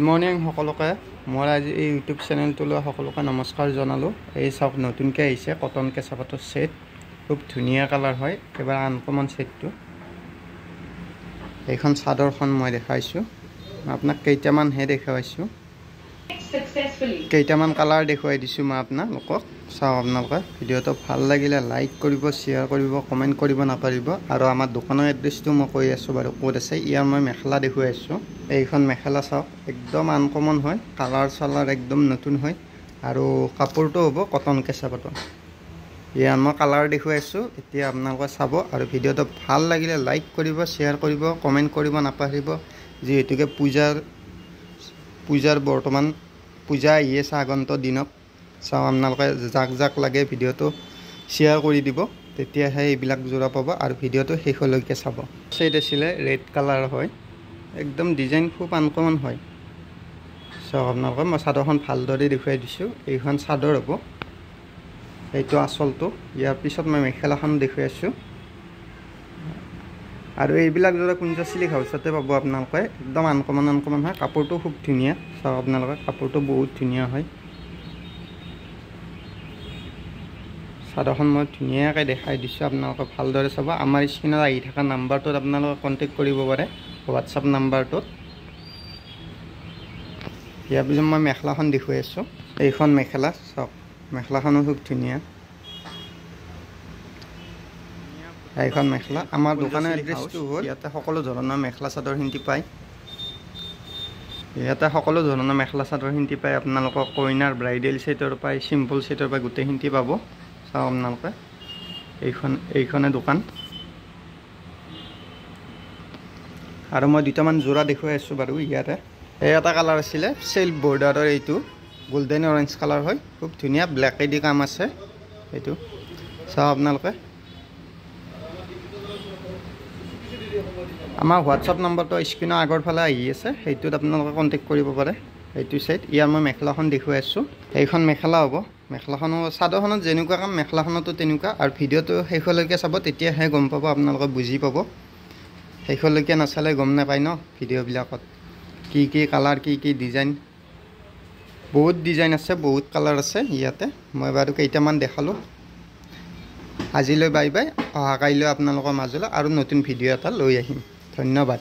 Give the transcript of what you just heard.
Good morning সকলোকে মই আজি এই ইউটিউব চেনেলটোলৈ সকলোকে নমস্কাৰ জনালোঁ। এই চাওক নতুনকৈ আহিছে কটন কেঁচা পাটৰ ছেট, খুব ধুনীয়া কালাৰ হয়, একেবাৰে আনকমন ছেটটো। এইখন চাদৰখন মই দেখাইছোঁ, আপোনাক কেইটামানহে দেখুৱাইছোঁ, কেইটামান কালাৰ দেখুৱাই দিছোঁ মই আপোনালোকক। চাওক আপোনালোকে ভিডিঅ'টো ভাল লাগিলে লাইক কৰিব, শ্বেয়াৰ কৰিব, কমেণ্ট কৰিব নাপাহৰিব। আৰু আমাৰ দোকানৰ এড্ৰেছটো মই কৈ আছোঁ বাৰু ক'ত আছে। ইয়াৰ মই মেখেলা দেখুৱাই আছোঁ, এইখন মেখেলা চাওক একদম আনকমন হয়, কালাৰ চালাৰ একদম নতুন হয় আৰু কাপোৰটো হ'ব কটন কেঁচা পাটৰ। ইয়াৰ মই কালাৰ দেখুৱাই আছোঁ, এতিয়া আপোনালোকে চাব। আৰু ভিডিঅ'টো ভাল লাগিলে লাইক কৰিব, শ্বেয়াৰ কৰিব, কমেণ্ট কৰিব নাপাহৰিব। যিহেতুকে পূজাৰ বৰ্তমান পূজা আহি আছে আগন্তুক দিনত। চাওক আপোনালোকে যাক যাক লাগে ভিডিঅ'টো শ্বেয়াৰ কৰি দিব, তেতিয়াহে এইবিলাক যোৰা পাব। আৰু ভিডিঅ'টো শেষলৈকে চাব। ছেট আছিলে ৰেড কালাৰ হয়, একদম ডিজাইন খুব আনকমন হয়। চাওক আপোনালোকে মই চাদৰখন ভালদৰে দেখুৱাই দিছোঁ, এইখন চাদৰ হ'ব, এইটো আঁচলটো। ইয়াৰ পিছত মই মেখেলাখন দেখুৱাই আছোঁ। আৰু এইবিলাক যোৰা কুঞ্জ চিল্ক হাউচতে পাব আপোনালোকে, একদম আনকমন হয়, কাপোৰটো খুব ধুনীয়া। চাওক আপোনালোকে কাপোৰটো বহুত ধুনীয়া হয়। চাদৰখন মই ধুনীয়াকৈ দেখাই দিছোঁ, আপোনালোকে ভালদৰে চাব। আমাৰ স্ক্ৰীণত আহি থকা নাম্বাৰটোত আপোনালোকে কণ্টেক্ট কৰিব পাৰে, হোৱাটছআপ নাম্বাৰটোত। ইয়াৰ পিছত মই মেখেলাখন দেখুৱাই আছোঁ, এইখন মেখেলা চাওক, মেখেলাখনো খুব ধুনীয়া। এইখন মেখেলা আমাৰ দোকানৰ এড্ৰেছটো হ'ল, ইয়াতে সকলো ধৰণৰ মেখেলা চাদৰখিনি পায়। ইয়াতে সকলো ধৰণৰ মেখেলা চাদৰখিনি পায়, আপোনালোকক কইনাৰ ব্ৰাইডেল ছেটৰ পায়, চিম্পল ছেটৰ পায়, গোটেইখিনি পাব। চাওক আপোনালোকে এইখনে দোকান। আৰু মই দুটামান যোৰা দেখুৱাই আছোঁ বাৰু ইয়াতে। এই এটা কালাৰ আছিলে চেল্ফ বৰ্ডাৰৰ, এইটো গোল্ডেন অৰেঞ্জ কালাৰ হয়, খুব ধুনীয়া, ব্লেকেদি কাম আছে এইটো। চাওক আপোনালোকে আমাৰ হোৱাটছআপ নম্বৰটো স্ক্ৰীণৰ আগৰ ফালে আহি আছে, সেইটোত আপোনালোকে কণ্টেক্ট কৰিব পাৰে। এইটো ছেট। ইয়াৰ মই মেখেলাখন দেখুৱাই আছোঁ, এইখন মেখেলা হ'ব। মেখেলাখনো চাদৰখনত যেনেকুৱা কাম মেখেলাখনতো তেনেকুৱা। আৰু ভিডিঅ'টো শেষলৈকে চাব, তেতিয়াহে গম পাব, আপোনালোকে বুজি পাব। শেষলৈকে নাচালে গম নাপায় ন ভিডিঅ'বিলাকত, কি কি কালাৰ, কি কি ডিজাইন। বহুত ডিজাইন আছে, বহুত কালাৰ আছে ইয়াতে। মই বাৰু কেইটামান দেখালোঁ। আজিলৈ বাই বাই, অহা কাইলৈ আপোনালোকৰ মাজলৈ আৰু নতুন ভিডিঅ' এটা লৈ আহিম। ধন্যবাদ।